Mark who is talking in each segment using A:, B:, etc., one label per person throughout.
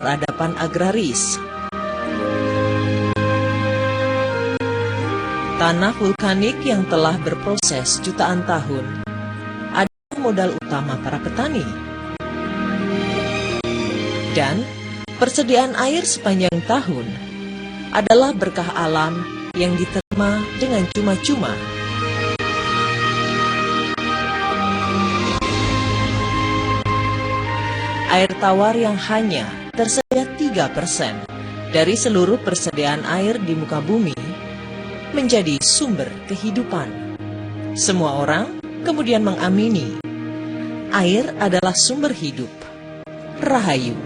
A: peradaban agraris. Tanah vulkanik yang telah berproses jutaan tahun adalah modal utama para petani. Dan persediaan air sepanjang tahun adalah berkah alam yang diterima dengan cuma-cuma. Air tawar yang hanya tersedia 3% dari seluruh persediaan air di muka bumi menjadi sumber kehidupan. Semua orang kemudian mengamini air adalah sumber hidup. Rahayu.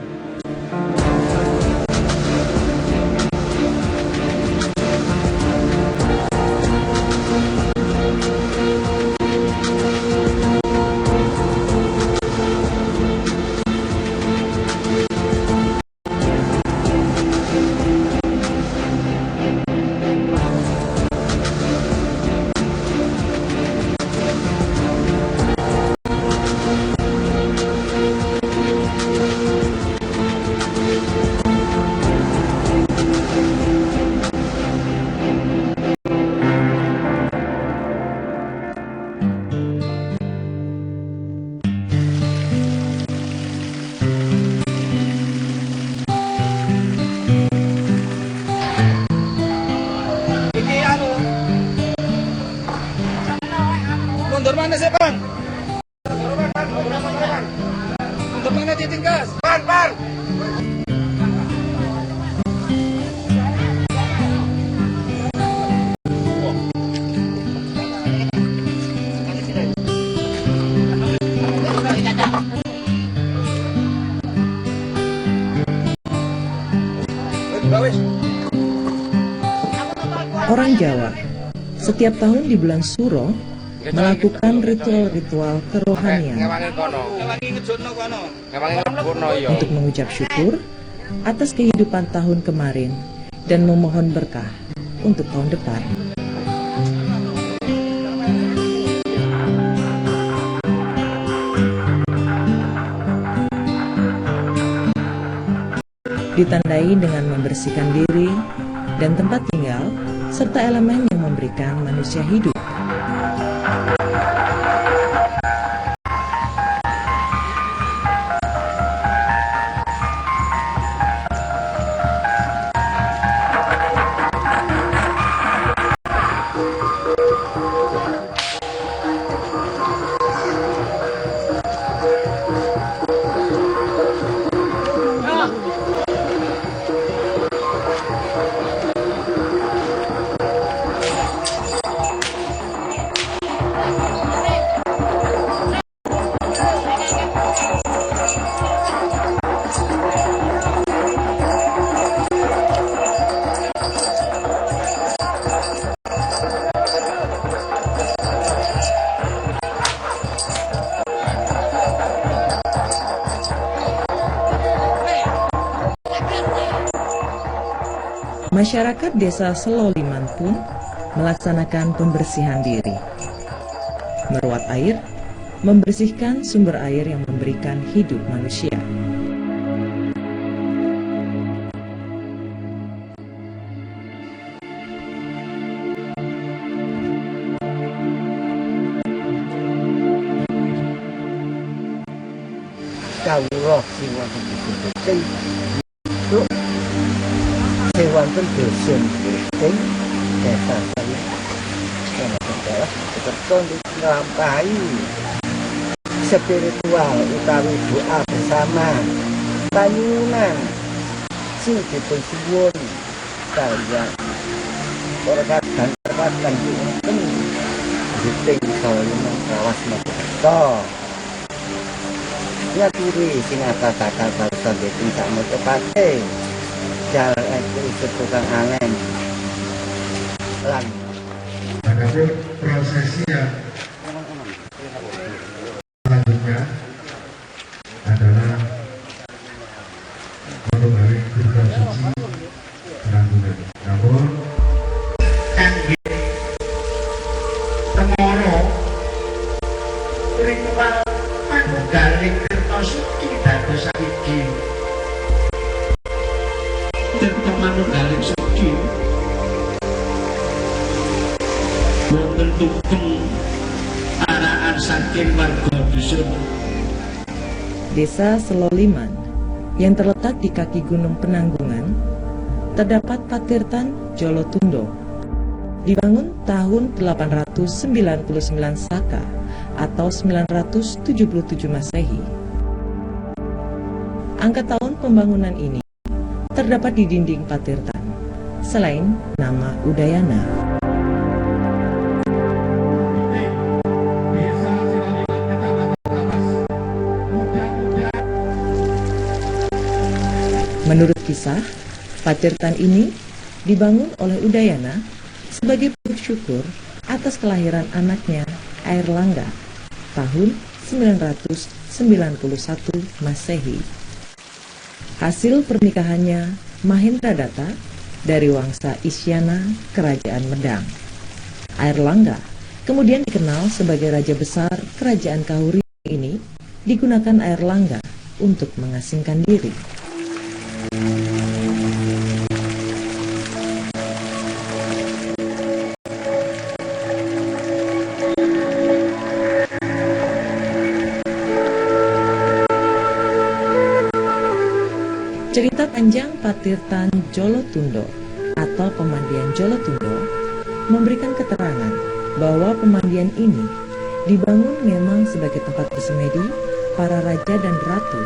B: Mundur mana sih, Bang? Mundur mana ditingkas? Pan.
A: Orang Jawa setiap tahun di bulan Suro melakukan ritual-ritual kerohanian untuk mengucap syukur atas kehidupan tahun kemarin dan memohon berkah untuk tahun depan. Ditandai dengan membersihkan diri dan tempat tinggal serta elemen yang memberikan manusia hidup. Masyarakat desa Seloliman pun melaksanakan pembersihan diri. Meruat air, membersihkan sumber air yang memberikan hidup manusia.
C: Kawruh sing wonten ing wonten dusun ing desa saya adalah betul nglampahi spiritual utawi doa bersama panyuwunan sing dipun suwun kaliyan para kadang kadang wonten jiting kaliyan rawas mata nyaturi sing atas-atas bangsa dipun sak mocopate jalan itu tukang angin lan
D: adapun prosesnya selanjutnya adalah untuk hari Durga Suci Ranggungan. Namun kangge temoro ritual manunggaling Kertasuci dados saiki
E: Tirta manunggaling segi wonten tumpeng araan saking warga dusun.
A: Desa Seloliman yang terletak di kaki Gunung Penanggungan terdapat Patirtan Jolotundo. Dibangun tahun 899 Saka atau 977 Masehi. Angka tahun pembangunan ini terdapat di dinding Patirtan, selain nama Udayana. Menurut kisah, Patirtan ini dibangun oleh Udayana sebagai bersyukur atas kelahiran anaknya Airlangga tahun 991 Masehi. Hasil pernikahannya Mahendradatta dari wangsa Isyana Kerajaan Medang. Airlangga kemudian dikenal sebagai raja besar kerajaan Kahuri ini digunakan Airlangga untuk mengasingkan diri. Cerita panjang Patirtan Jolotundo atau pemandian Jolotundo memberikan keterangan bahwa pemandian ini dibangun memang sebagai tempat bersemedi para raja dan ratu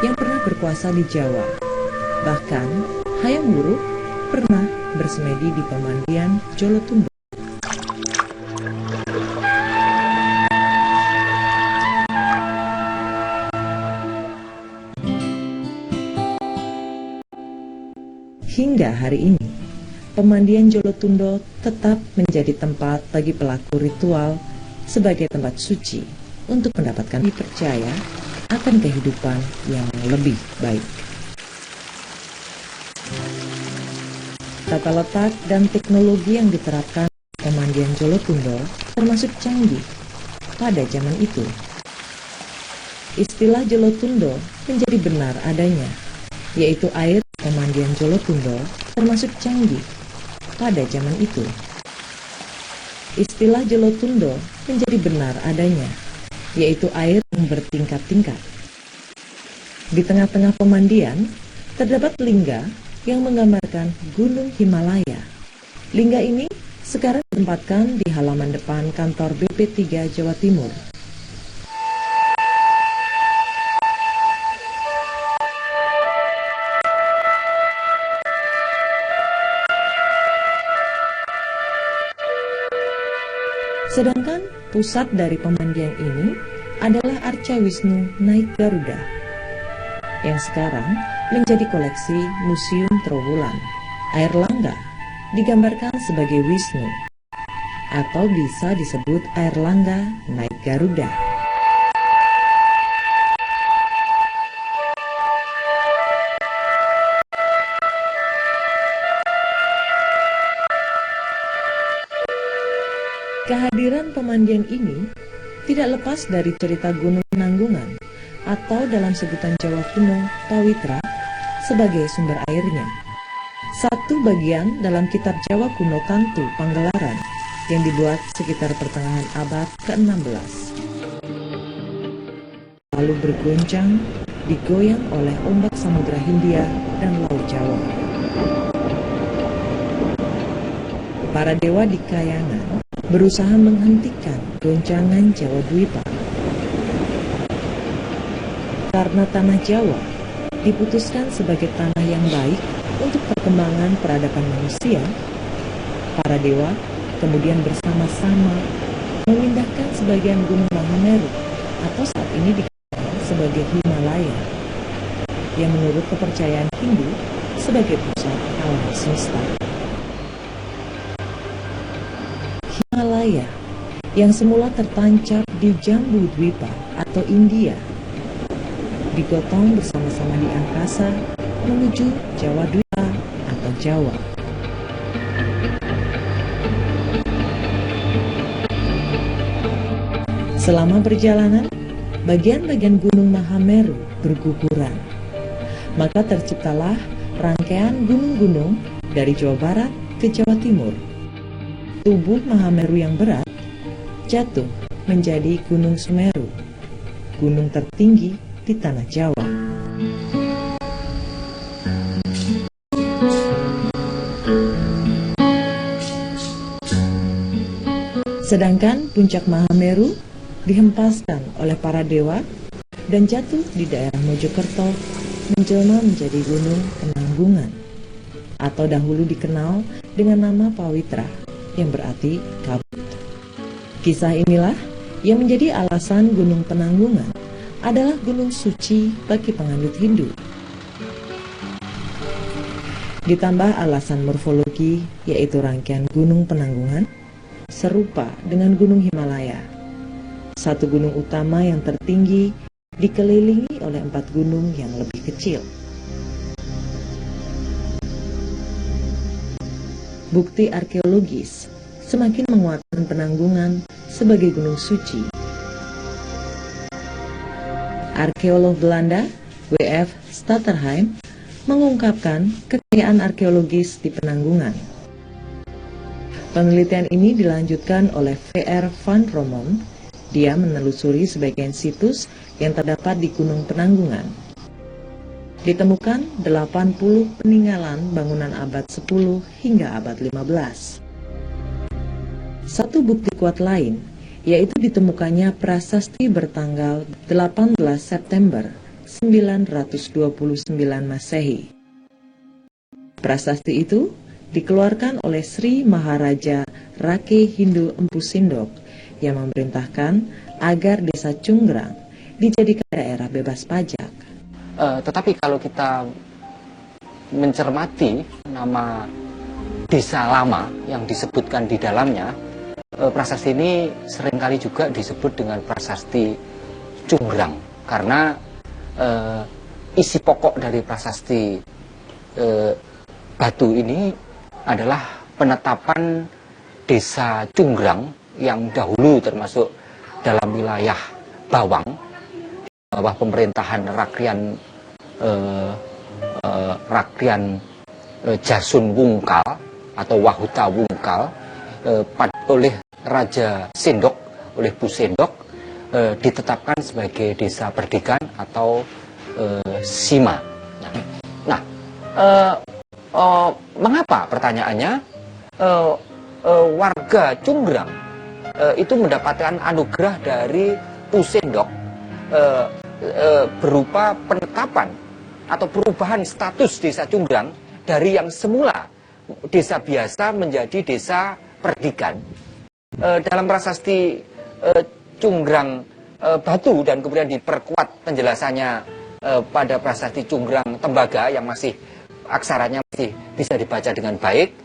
A: yang pernah berkuasa di Jawa. Bahkan Hayam Wuruk pernah bersemedi di pemandian Jolotundo. Hingga hari ini, pemandian Jolotundo tetap menjadi tempat bagi pelaku ritual sebagai tempat suci untuk mendapatkan dipercaya akan kehidupan yang lebih baik. Tata letak dan teknologi yang diterapkan pemandian Jolotundo termasuk canggih pada zaman itu. Istilah Jolotundo menjadi benar adanya, yaitu air pemandian Jolotundo termasuk canggih pada zaman itu. Istilah Jolotundo menjadi benar adanya, yaitu air yang bertingkat-tingkat. Di tengah-tengah pemandian terdapat lingga yang menggambarkan Gunung Himalaya. Lingga ini sekarang ditempatkan di halaman depan kantor BP3 Jawa Timur. Sedangkan pusat dari pemandian ini adalah Arca Wisnu Naik Garuda yang sekarang menjadi koleksi Museum Trowulan. Airlangga digambarkan sebagai Wisnu atau bisa disebut Airlangga Naik Garuda. Kehadiran pemandian ini tidak lepas dari cerita Gunung Penanggungan atau dalam sebutan Jawa kuno Pawitra sebagai sumber airnya. Satu bagian dalam kitab Jawa kuno Tantu Panggelaran yang dibuat sekitar pertengahan abad ke-16. Lalu bergoncang, digoyang oleh ombak Samudra Hindia dan Laut Jawa. Para dewa di Kayangan berusaha menghentikan goncangan Jawa Dwipa. Karena tanah Jawa diputuskan sebagai tanah yang baik untuk perkembangan peradaban manusia, para dewa kemudian bersama-sama memindahkan sebagian Gunung Mahameru atau saat ini dikenal sebagai Himalaya, yang menurut kepercayaan Hindu sebagai pusat alam semesta. Himalaya yang semula tertancap di Jambu Dwipa atau India digotong bersama-sama di angkasa menuju Jawa Dwipa atau Jawa. Selama perjalanan, bagian-bagian Gunung Mahameru berguguran. Maka terciptalah rangkaian gunung-gunung dari Jawa Barat ke Jawa Timur. Tubuh Mahameru yang berat jatuh menjadi Gunung Semeru, gunung tertinggi di tanah Jawa. Sedangkan puncak Mahameru dihempaskan oleh para dewa dan jatuh di daerah Mojokerto menjelma menjadi Gunung Penanggungan, atau dahulu dikenal dengan nama Pawitra yang berarti kabut. Kisah inilah yang menjadi alasan Gunung Penanggungan adalah gunung suci bagi penganut Hindu. Ditambah alasan morfologi, yaitu rangkaian Gunung Penanggungan serupa dengan Gunung Himalaya, satu gunung utama yang tertinggi dikelilingi oleh 4 gunung yang lebih kecil. Bukti arkeologis semakin menguatkan Penanggungan sebagai gunung suci. Arkeolog Belanda W.F. Stutterheim mengungkapkan kekayaan arkeologis di Penanggungan. Penelitian ini dilanjutkan oleh V.R. van Rommel. Dia menelusuri sebagian situs yang terdapat di Gunung Penanggungan. Ditemukan 80 peninggalan bangunan abad 10 hingga abad 15. Satu bukti kuat lain, yaitu ditemukannya prasasti bertanggal 18 September 929 Masehi. Prasasti itu dikeluarkan oleh Sri Maharaja Rake Hindu Empu Sindok yang memerintahkan agar desa Cunggrang dijadikan daerah bebas pajak.
F: Tetapi kalau kita mencermati nama desa lama yang disebutkan di dalamnya, prasasti ini seringkali juga disebut dengan prasasti Cunggrang, karena isi pokok dari prasasti Batu ini adalah penetapan desa Cunggrang yang dahulu termasuk dalam wilayah Bawang, bawah pemerintahan Rakryan Jasun Wungkal atau Wahuta Wungkal oleh Raja Sendok, oleh Bu Sendok, ditetapkan sebagai desa Perdikan atau Sima. Nah, mengapa pertanyaannya warga Cunggrang itu mendapatkan anugerah dari Bu Sendok berupa penetapan atau perubahan status desa Cunggrang dari yang semula desa biasa menjadi desa Perdikan. Dalam prasasti Cunggrang Batu dan kemudian diperkuat penjelasannya pada prasasti Cunggrang Tembaga yang masih aksaranya masih bisa dibaca dengan baik.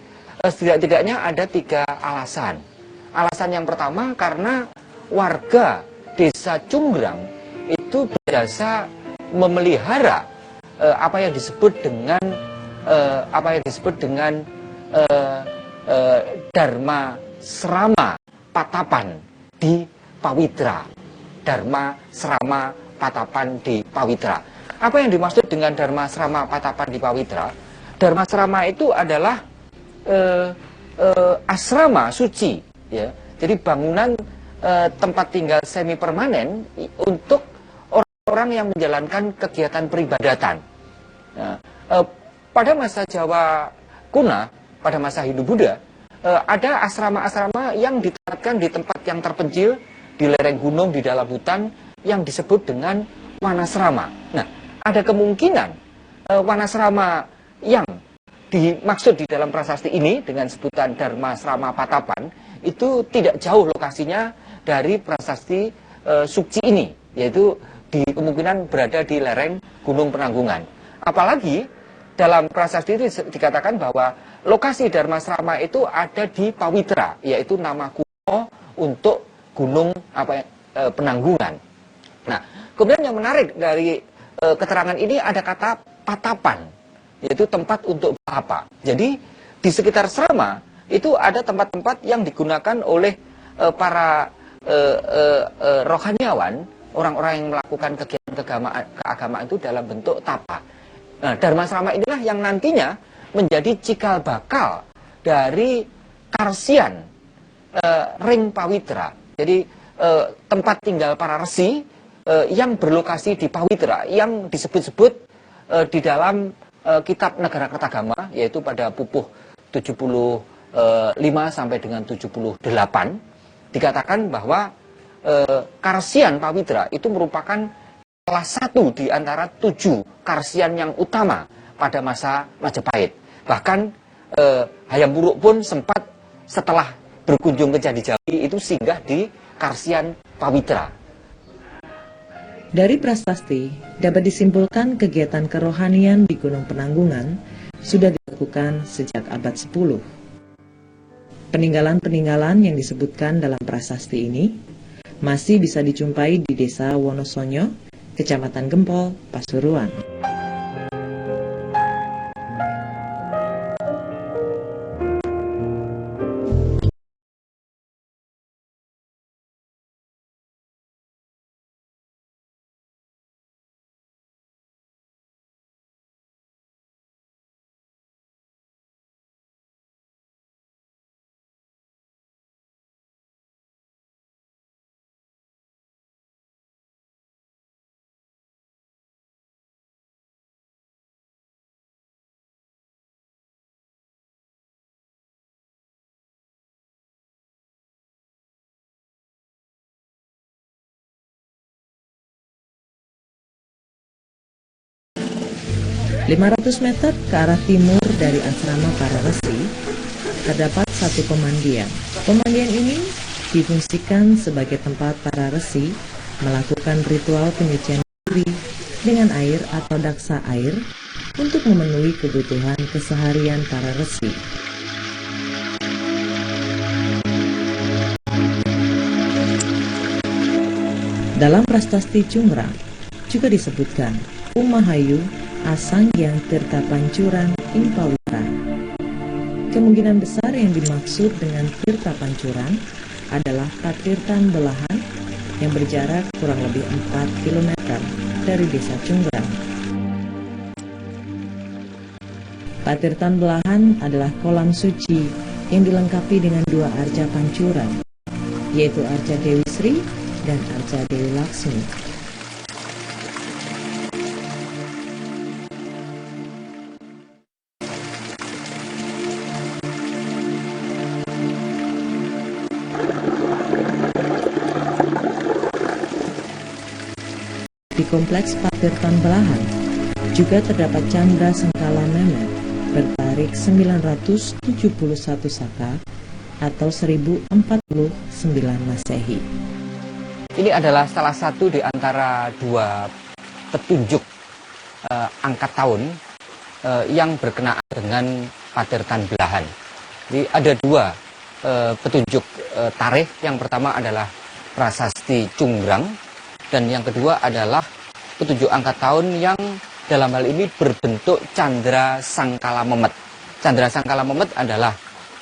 F: Setidak-tidaknya ada 3 alasan. Alasan yang pertama karena warga desa Cunggrang itu biasa memelihara apa yang disebut dengan Dharma Srama Patapan di Pawitra. Dharma Srama Patapan di Pawitra. Apa yang dimaksud dengan Dharma Srama Patapan di Pawitra? Dharma Srama itu adalah asrama suci, ya. Jadi bangunan tempat tinggal semi permanen untuk orang-orang yang menjalankan kegiatan peribadatan. Nah, pada masa Jawa kuno, pada masa Hindu-Buddha, ada asrama-asrama yang ditetapkan di tempat yang terpencil, di lereng gunung, di dalam hutan, yang disebut dengan wanasrama. Nah, ada kemungkinan wanasrama yang dimaksud di dalam prasasti ini dengan sebutan Dharma Srama Patapan itu tidak jauh lokasinya dari prasasti Sukci ini, yaitu kemungkinan berada di lereng Gunung Penanggungan. Apalagi dalam prasasti itu dikatakan bahwa lokasi Dharma Srama itu ada di Pawitra, yaitu nama kuno untuk Gunung Penanggungan. Nah, kemudian yang menarik dari keterangan ini ada kata patapan, yaitu tempat untuk apa. Jadi di sekitar Srama itu ada tempat-tempat yang digunakan oleh para rohaniawan, orang-orang yang melakukan kegiatan keagamaan itu dalam bentuk tapa. Nah, Dharmasrama inilah yang nantinya menjadi cikal bakal dari Karsian Ring Pawitra. Jadi tempat tinggal para resi yang berlokasi di Pawitra, yang disebut-sebut di dalam kitab Negara Kertagama, yaitu pada pupuh 75 sampai dengan 78, dikatakan bahwa Karsian Pawitra itu merupakan salah satu di antara 7 Karsian yang utama pada masa Majapahit. Bahkan Hayam Wuruk pun sempat setelah berkunjung ke Candi Jawi itu singgah di Karsian Pawitra.
A: Dari prasasti dapat disimpulkan kegiatan kerohanian di Gunung Penanggungan sudah dilakukan sejak abad 10. Peninggalan-peninggalan yang disebutkan dalam prasasti ini masih bisa dijumpai di Desa Wonosonyo, Kecamatan Gempol, Pasuruan. ...500 meter ke arah timur dari asrama para resi, terdapat satu pemandian. Pemandian ini difungsikan sebagai tempat para resi melakukan ritual penyucian diri dengan air atau daksa air untuk memenuhi kebutuhan keseharian para resi. Dalam prasasti Cungrang juga disebutkan Umahayu Asanggyang Tirta Pancuran ing Pawitra. Kemungkinan besar yang dimaksud dengan Tirta Pancuran adalah Patirtan Belahan yang berjarak kurang lebih 4 km dari desa Cungrang. Patirtan Belahan adalah kolam suci yang dilengkapi dengan 2 arca pancuran, yaitu arca Dewi Sri dan arca Dewi Laksmi. Di kompleks Patirtan Belahan juga terdapat Candra Sengkala Memet bertarik 971 Saka atau 1049 Masehi.
F: Ini adalah salah satu di antara 2 petunjuk angkat tahun yang berkenaan dengan Patirtan Belahan. Jadi ada 2 petunjuk tarikh. Yang pertama adalah prasasti Cungrang, dan yang kedua adalah petunjuk angkat tahun yang dalam hal ini berbentuk Candra Sangkala Memet. Candra Sangkala Memet adalah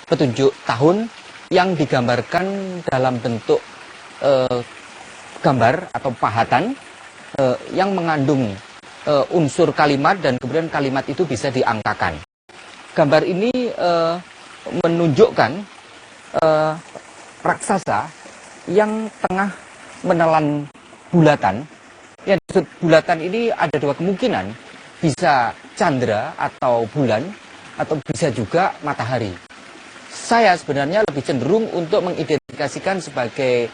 F: petunjuk tahun yang digambarkan dalam bentuk gambar atau pahatan yang mengandung unsur kalimat, dan kemudian kalimat itu bisa diangkakan. Gambar ini menunjukkan raksasa yang tengah menelan bulatan. Yang disebut bulatan ini ada 2 kemungkinan, bisa candra atau bulan, atau bisa juga matahari. Saya sebenarnya lebih cenderung untuk mengidentifikasikan sebagai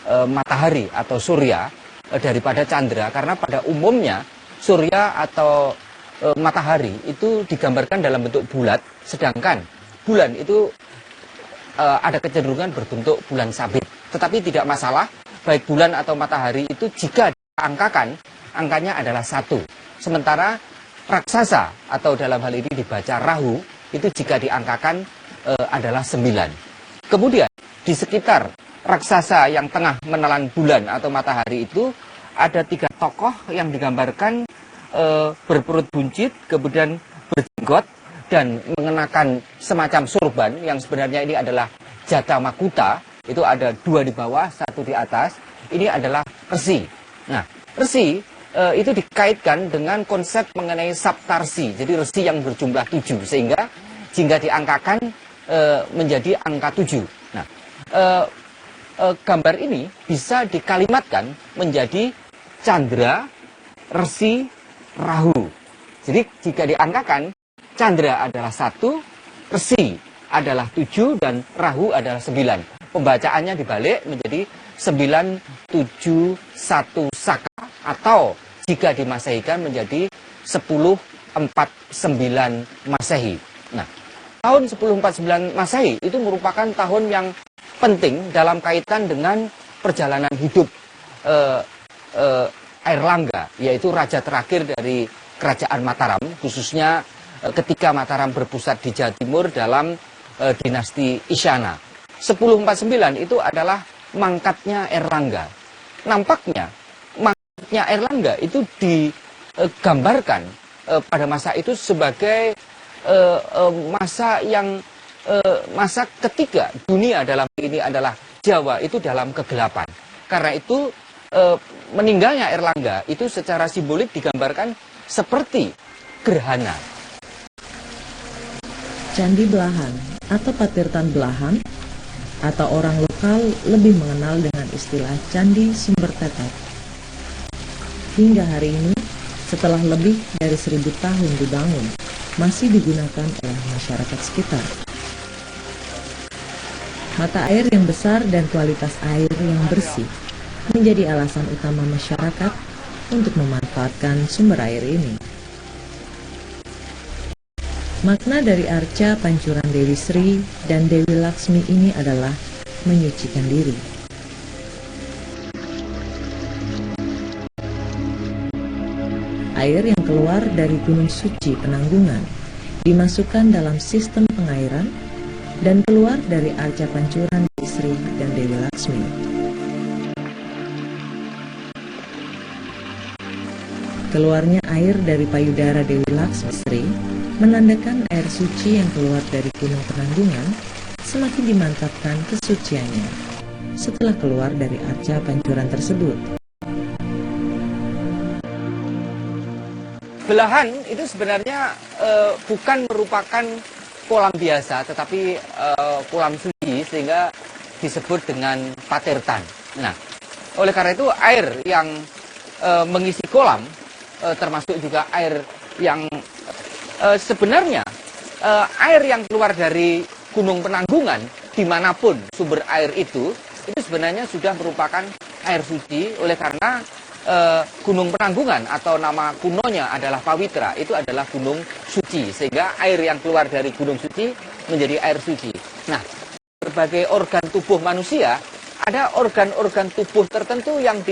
F: matahari atau surya daripada candra, karena pada umumnya surya atau matahari itu digambarkan dalam bentuk bulat, sedangkan bulan itu ada kecenderungan berbentuk bulan sabit. Tetapi tidak masalah, baik bulan atau matahari itu jika diangkakan, angkanya adalah 1. Sementara raksasa atau dalam hal ini dibaca Rahu, itu jika diangkakan adalah 9. Kemudian di sekitar raksasa yang tengah menelan bulan atau matahari itu ada 3 tokoh yang digambarkan berperut buncit, kemudian berjenggot dan mengenakan semacam surban, yang sebenarnya ini adalah Jata Makuta. Itu ada 2 di bawah, 1 di atas. Ini adalah resi. Nah, resi itu dikaitkan dengan konsep mengenai saptarsi, jadi resi yang berjumlah 7, sehingga jika diangkakan menjadi angka 7. Nah, gambar ini bisa dikalimatkan menjadi Candra, Resi, Rahu. Jadi jika diangkakan, Candra adalah 1, Resi adalah 7, dan Rahu adalah 9. Pembacaannya dibalik menjadi 971 Saka, atau jika dimasehikan menjadi 1049 Masehi. Nah, tahun 1049 Masehi itu merupakan tahun yang penting dalam kaitan dengan perjalanan hidup Airlangga, yaitu raja terakhir dari Kerajaan Mataram, khususnya ketika Mataram berpusat di Jawa Timur dalam dinasti Isyana. 1049 itu adalah mangkatnya Airlangga. Nampaknya mangkatnya Airlangga itu digambarkan pada masa itu sebagai masa yang masa ketika dunia dalam ini adalah Jawa itu dalam kegelapan. Karena itu meninggalnya Airlangga itu secara simbolik digambarkan seperti gerhana.
A: Candi Belahan atau Patirtan Belahan atau orang lokal lebih mengenal dengan istilah Candi Sumber Tetep. Hingga hari ini, setelah lebih dari 1000 tahun dibangun, masih digunakan oleh masyarakat sekitar. Mata air yang besar dan kualitas air yang bersih menjadi alasan utama masyarakat untuk memanfaatkan sumber air ini. Makna dari arca pancuran Dewi Sri dan Dewi Laksmi ini adalah menyucikan diri. Air yang keluar dari Gunung Suci Penanggungan dimasukkan dalam sistem pengairan dan keluar dari arca pancuran Dewi Sri dan Dewi Laksmi. Keluarnya air dari payudara Dewi Laksmi Sri menandakan air suci yang keluar dari Gunung Penanggungan semakin dimantapkan kesuciannya setelah keluar dari arca pancuran tersebut.
F: Belahan itu sebenarnya bukan merupakan kolam biasa, tetapi kolam suci, sehingga disebut dengan Patirtan. Nah, oleh karena itu air yang mengisi kolam, termasuk juga air yang sebenarnya air yang keluar dari Gunung Penanggungan, dimanapun sumber air itu sebenarnya sudah merupakan air suci, oleh karena Gunung Penanggungan atau nama kunonya adalah Pawitra, itu adalah gunung suci, sehingga air yang keluar dari gunung suci menjadi air suci. Nah, berbagai organ tubuh manusia, ada organ-organ tubuh tertentu yang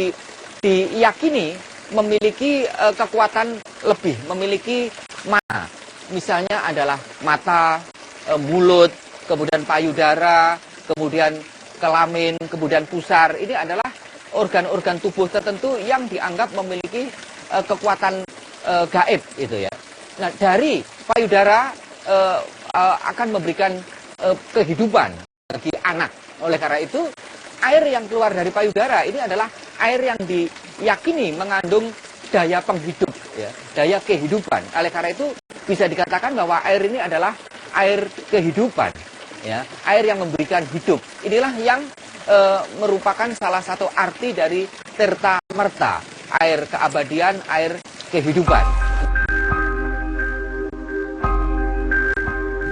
F: diyakini memiliki kekuatan lebih, memiliki mana. Misalnya adalah mata, mulut, kemudian payudara, kemudian kelamin, kemudian pusar. Ini adalah organ-organ tubuh tertentu yang dianggap memiliki kekuatan gaib, itu ya. Nah, dari payudara akan memberikan kehidupan bagi anak. Oleh karena itu, air yang keluar dari payudara ini adalah air yang diyakini mengandung daya penghidup, ya, daya kehidupan. Oleh karena itu bisa dikatakan bahwa air ini adalah air kehidupan, ya, air yang memberikan hidup. Inilah yang merupakan salah satu arti dari Tirta Merta, air keabadian, air kehidupan.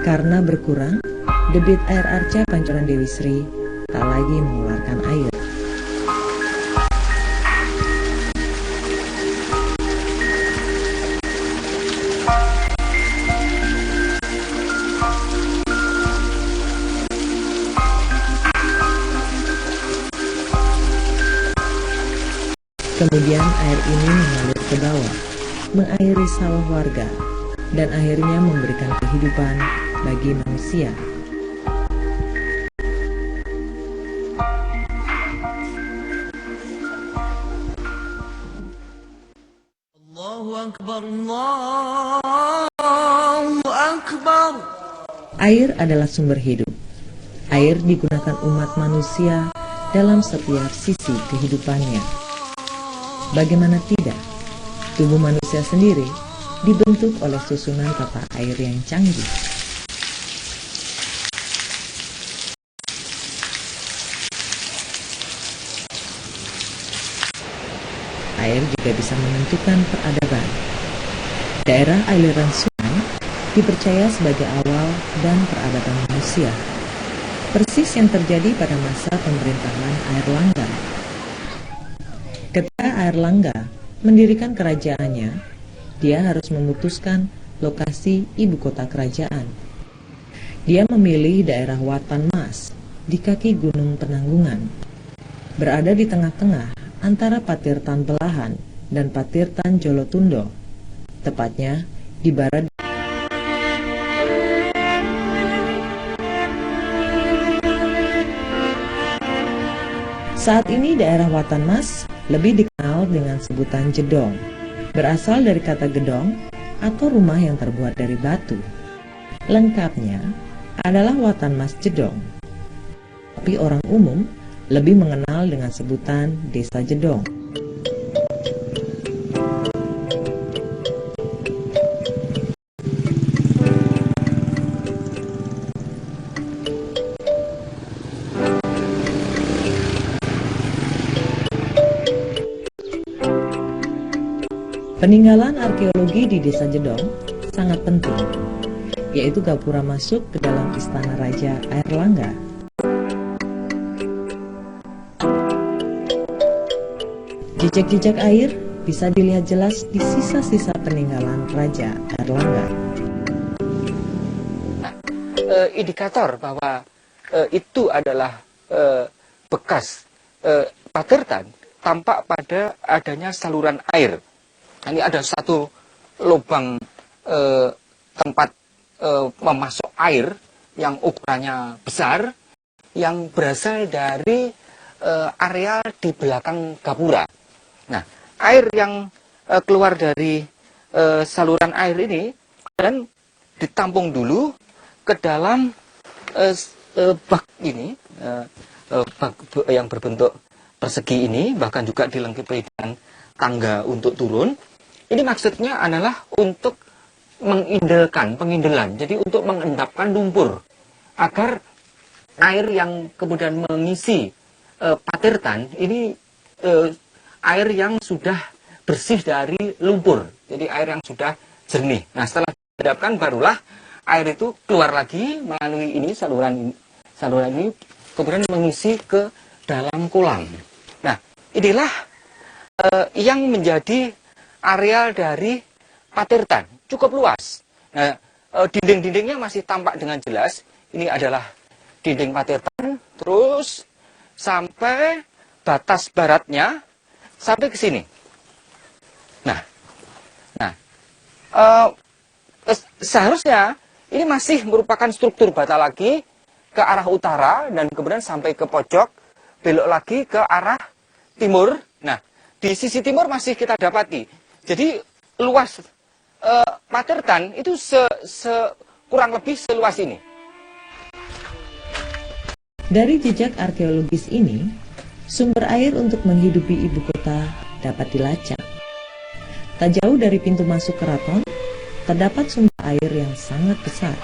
A: Karena berkurang, debit air arca pancuran Dewi Sri tak lagi mengeluarkan air. Kemudian air ini mengalir ke bawah, mengairi sawah warga, dan akhirnya memberikan kehidupan bagi manusia. Allahu Akbar, Allahu Akbar. Air adalah sumber hidup. Air digunakan umat manusia dalam setiap sisi kehidupannya. Bagaimana tidak, Tubuh manusia sendiri dibentuk oleh susunan tata air yang canggih. Air juga bisa menentukan peradaban. Daerah aliran sungai dipercaya sebagai awal dan peradaban manusia, persis yang terjadi pada masa pemerintahan Airlangga. Ketika Airlangga mendirikan kerajaannya, dia harus memutuskan lokasi ibu kota kerajaan. Dia memilih daerah Watan Mas di kaki Gunung Penanggungan, berada di tengah-tengah antara Patirtan Belahan dan Patirtan Jolotundo, tepatnya di barat. Saat ini daerah Watan Mas lebih dikenal dengan sebutan Jedong, berasal dari kata gedong atau rumah yang terbuat dari batu. Lengkapnya adalah Watan Mas Jedong, tapi orang umum lebih mengenal dengan sebutan Desa Jedong. Peninggalan arkeologi di Desa Jedong sangat penting, yaitu gapura masuk ke dalam istana Raja Airlangga. Jejak-jejak air bisa dilihat jelas di sisa-sisa peninggalan Raja Airlangga.
F: Indikator bahwa itu adalah bekas Patirtan tampak pada adanya saluran air. Ini ada satu lubang tempat memasok air yang ukurannya besar, yang berasal dari area di belakang gapura. Nah, air yang keluar dari saluran air ini dan ditampung dulu ke dalam bak ini, bak yang berbentuk persegi ini, bahkan juga dilengkapi dengan tangga untuk turun. Ini maksudnya adalah untuk pengindelan, jadi untuk mengendapkan lumpur, agar air yang kemudian mengisi Patirtan ini air yang sudah bersih dari lumpur, jadi air yang sudah jernih. Nah, setelah diendapkan barulah air itu keluar lagi melalui ini saluran ini kemudian mengisi ke dalam kolam. Nah, inilah yang menjadi areal dari Patirtan, cukup luas. Nah, dinding-dindingnya masih tampak dengan jelas. Ini adalah dinding Patirtan, terus sampai batas baratnya, sampai ke sini. Nah, seharusnya ini masih merupakan struktur bata lagi ke arah utara, dan kemudian sampai ke pojok, belok lagi ke arah timur. Nah, di sisi timur masih kita dapati. Jadi luas Patirtan itu kurang lebih seluas ini.
A: Dari jejak arkeologis ini, sumber air untuk menghidupi ibu kota dapat dilacak. Tak jauh dari pintu masuk keraton, terdapat sumber air yang sangat besar.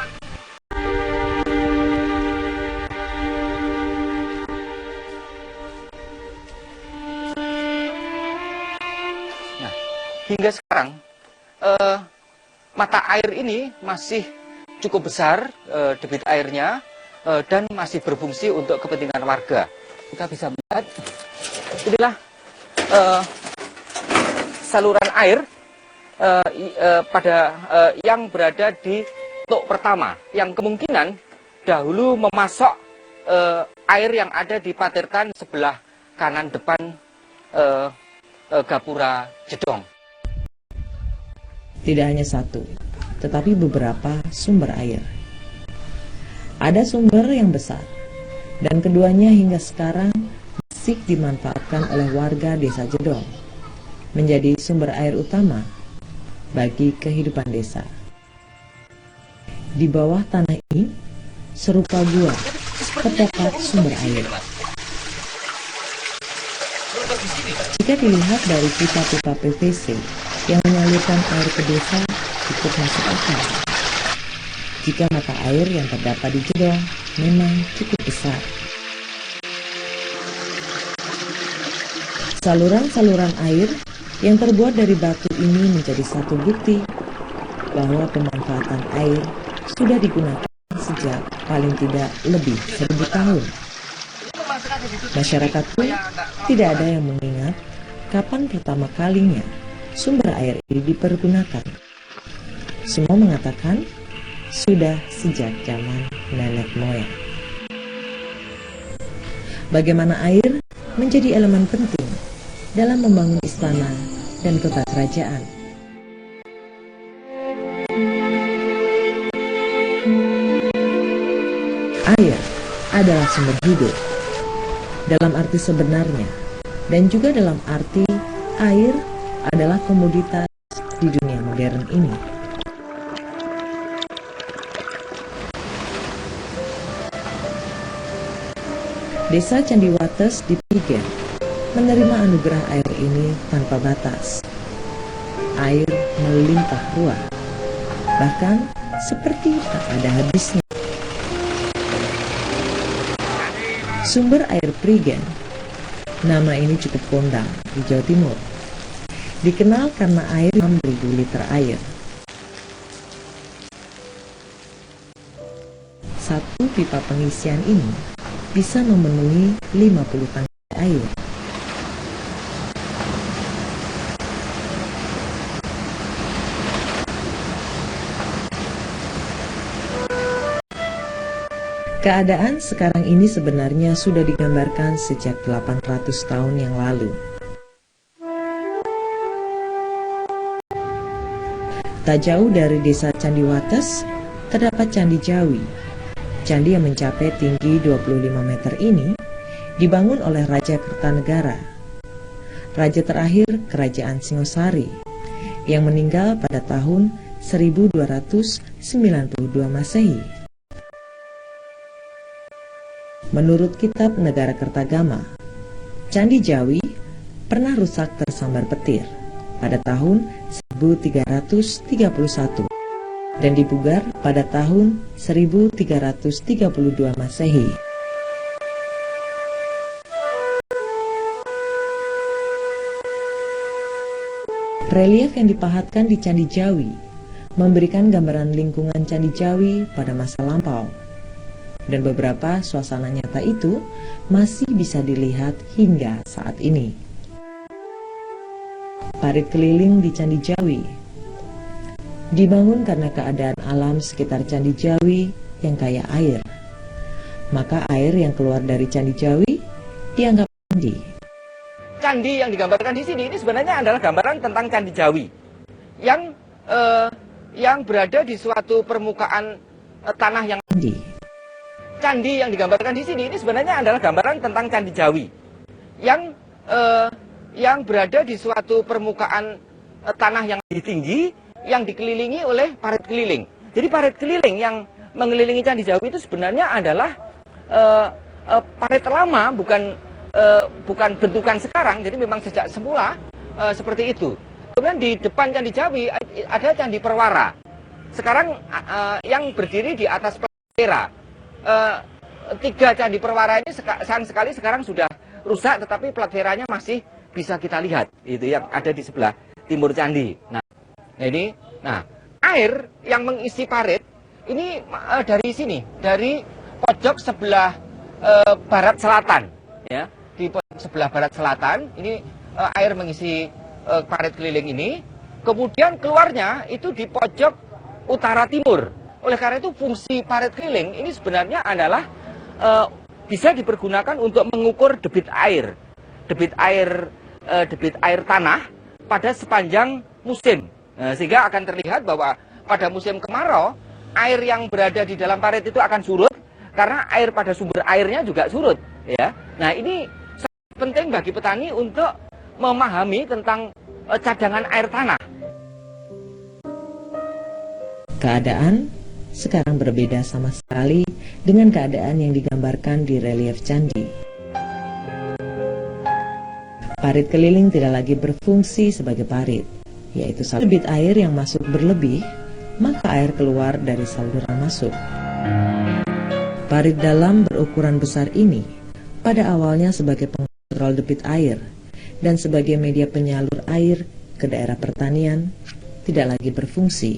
F: Hingga sekarang, mata air ini masih cukup besar debit airnya dan masih berfungsi untuk kepentingan warga. Kita bisa melihat, inilah saluran air yang berada di tok pertama, yang kemungkinan dahulu memasok air yang ada di Patirtan sebelah kanan depan gapura Jedong.
A: Tidak hanya satu, tetapi beberapa sumber air. Ada sumber yang besar, dan keduanya hingga sekarang masih dimanfaatkan oleh warga Desa Jedong, menjadi sumber air utama bagi kehidupan desa. Di bawah tanah ini, serupa gua, terdapat sumber air. Jika dilihat dari pipa-pipa PVC yang menyalurkan air ke desa cukup masuk akal jika mata air yang terdapat di Jedong memang cukup besar. Saluran-saluran air yang terbuat dari batu ini menjadi satu bukti bahwa pemanfaatan air sudah digunakan sejak paling tidak lebih 1000 tahun. Masyarakat pun tidak ada yang mengingat kapan pertama kalinya sumber air ini dipergunakan. Semua mengatakan sudah sejak zaman nenek moyang. Bagaimana air menjadi elemen penting dalam membangun istana dan kota kerajaan. Air adalah sumber hidup dalam arti sebenarnya, dan juga dalam arti air adalah komoditas di dunia modern ini. Desa Candiwates di Prigen menerima anugerah air ini tanpa batas. Air melimpah ruah, bahkan seperti tak ada habisnya. Sumber air Prigen, nama ini cukup kondang di Jawa Timur. Dikenal karena air 6.000 liter air. Satu pipa pengisian ini bisa memenuhi 50 tangki air. Keadaan sekarang ini sebenarnya sudah digambarkan sejak 800 tahun yang lalu. Tak jauh dari desa Candiwates terdapat Candi Jawi. Candi yang mencapai tinggi 25 meter ini dibangun oleh Raja Kertanegara, raja terakhir Kerajaan Singosari, yang meninggal pada tahun 1292 Masehi. Menurut kitab Negara Kertagama, Candi Jawi pernah rusak tersambar petir pada tahun 1331 dan dipugar pada tahun 1332 Masehi. Relief yang dipahatkan di Candi Jawi memberikan gambaran lingkungan Candi Jawi pada masa lampau, dan beberapa suasana nyata itu masih bisa dilihat hingga saat ini. Parit keliling di Candi Jawi dibangun karena keadaan alam sekitar Candi Jawi yang kaya air. Maka air yang keluar dari Candi Jawi dianggap mandi.
F: Candi yang digambarkan di sini ini sebenarnya adalah gambaran tentang Candi Jawi yang berada di suatu permukaan tanah yang
A: mandi.
F: Candi yang digambarkan di sini ini sebenarnya adalah gambaran tentang Candi Jawi yang berada di suatu permukaan tanah yang tinggi yang dikelilingi oleh parit keliling. Jadi parit keliling yang mengelilingi Candi Jawi itu sebenarnya adalah parit lama, bukan bentukan sekarang. Jadi memang sejak semula seperti itu. Kemudian di depan Candi Jawi ada Candi Perwara. Sekarang yang berdiri di atas platera. 3 Candi Perwara ini sayang sekali sekarang sudah rusak, tetapi platforanya masih bisa kita lihat. Itu yang ada di sebelah timur candi. Nah, air yang mengisi parit ini dari sini, dari pojok sebelah barat selatan, ya, di pojok sebelah barat selatan ini air mengisi parit keliling ini. Kemudian keluarnya itu di pojok utara timur. Oleh karena itu fungsi parit keliling ini sebenarnya adalah bisa dipergunakan untuk mengukur debit air tanah pada sepanjang musim. Sehingga akan terlihat bahwa pada musim kemarau air yang berada di dalam parit itu akan surut karena air pada sumber airnya juga surut. Ya, nah ini sangat penting bagi petani untuk memahami tentang cadangan air tanah.
A: Keadaan sekarang berbeda sama sekali dengan keadaan yang digambarkan di relief candi. Parit keliling tidak lagi berfungsi sebagai parit, yaitu debit air yang masuk berlebih, maka air keluar dari saluran masuk. Parit dalam berukuran besar ini pada awalnya sebagai pengontrol debit air dan sebagai media penyalur air ke daerah pertanian tidak lagi berfungsi.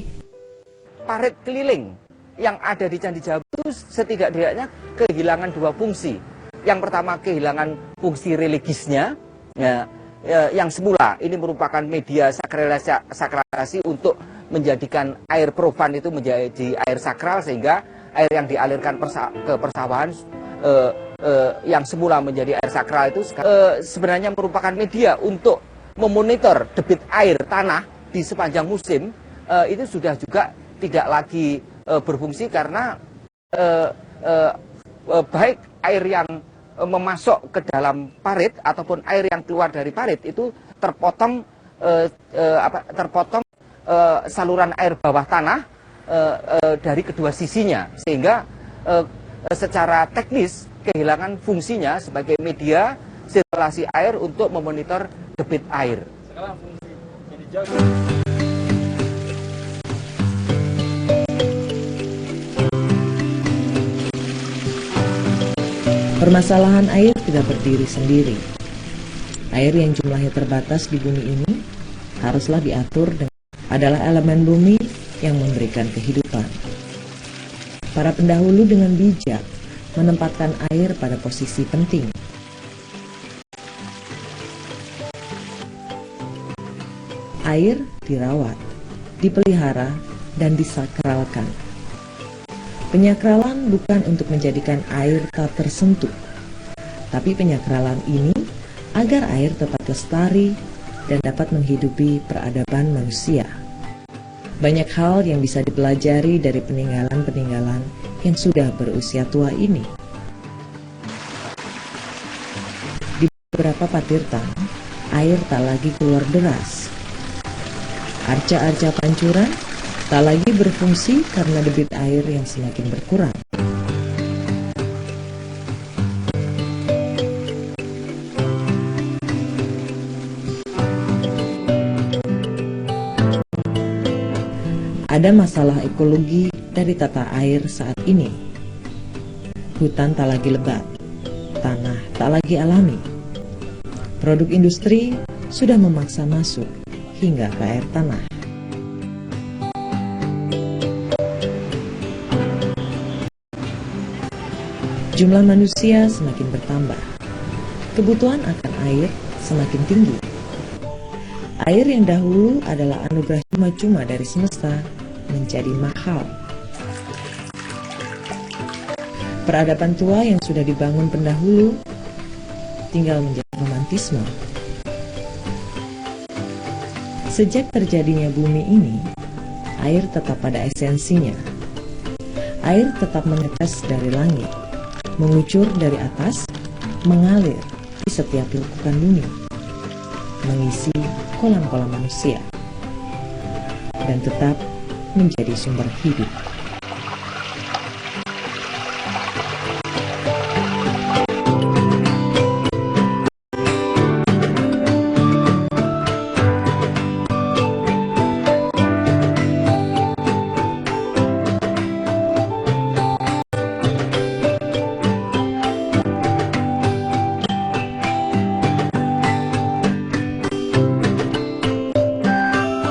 F: Parit keliling yang ada di Candi Jawa itu setidak-tidaknya kehilangan dua fungsi. Yang pertama kehilangan fungsi religisnya, yang semula ini merupakan media sakralisasi untuk menjadikan air profan itu menjadi air sakral, sehingga air yang dialirkan ke persawahan yang semula menjadi air sakral itu sebenarnya merupakan media untuk memonitor debit air tanah di sepanjang musim. Itu sudah juga tidak lagi berfungsi karena baik air yang memasuk ke dalam parit ataupun air yang keluar dari parit itu terpotong saluran air bawah tanah dari kedua sisinya, sehingga secara teknis kehilangan fungsinya sebagai media sirkulasi air untuk memonitor debit air.
B: Sekarang fungsi jadi jauh.
A: Permasalahan air tidak berdiri sendiri. Air yang jumlahnya terbatas di bumi ini haruslah diatur dengan adalah elemen bumi yang memberikan kehidupan. Para pendahulu dengan bijak menempatkan air pada posisi penting. Air dirawat, dipelihara, dan disakralkan. Penyakralan bukan untuk menjadikan air tak tersentuh, tapi penyakralan ini agar air tetap lestari dan dapat menghidupi peradaban manusia. Banyak hal yang bisa dipelajari dari peninggalan-peninggalan yang sudah berusia tua ini. Di beberapa patirtan, air tak lagi keluar deras. Arca-arca pancuran tak lagi berfungsi karena debit air yang semakin berkurang. Ada masalah ekologi dari tata air saat ini. Hutan tak lagi lebat, tanah tak lagi alami. Produk industri sudah memaksa masuk hingga ke air tanah. Jumlah manusia semakin bertambah, kebutuhan akan air semakin tinggi. Air yang dahulu adalah anugerah cuma-cuma dari semesta menjadi mahal. Peradaban tua yang sudah dibangun pendahulu tinggal menjadi romantisme. Sejak terjadinya bumi ini, air tetap pada esensinya. Air tetap menetes dari langit, mengucur dari atas, mengalir di setiap lekukan bumi, mengisi kolam-kolam manusia, dan tetap menjadi sumber hidup.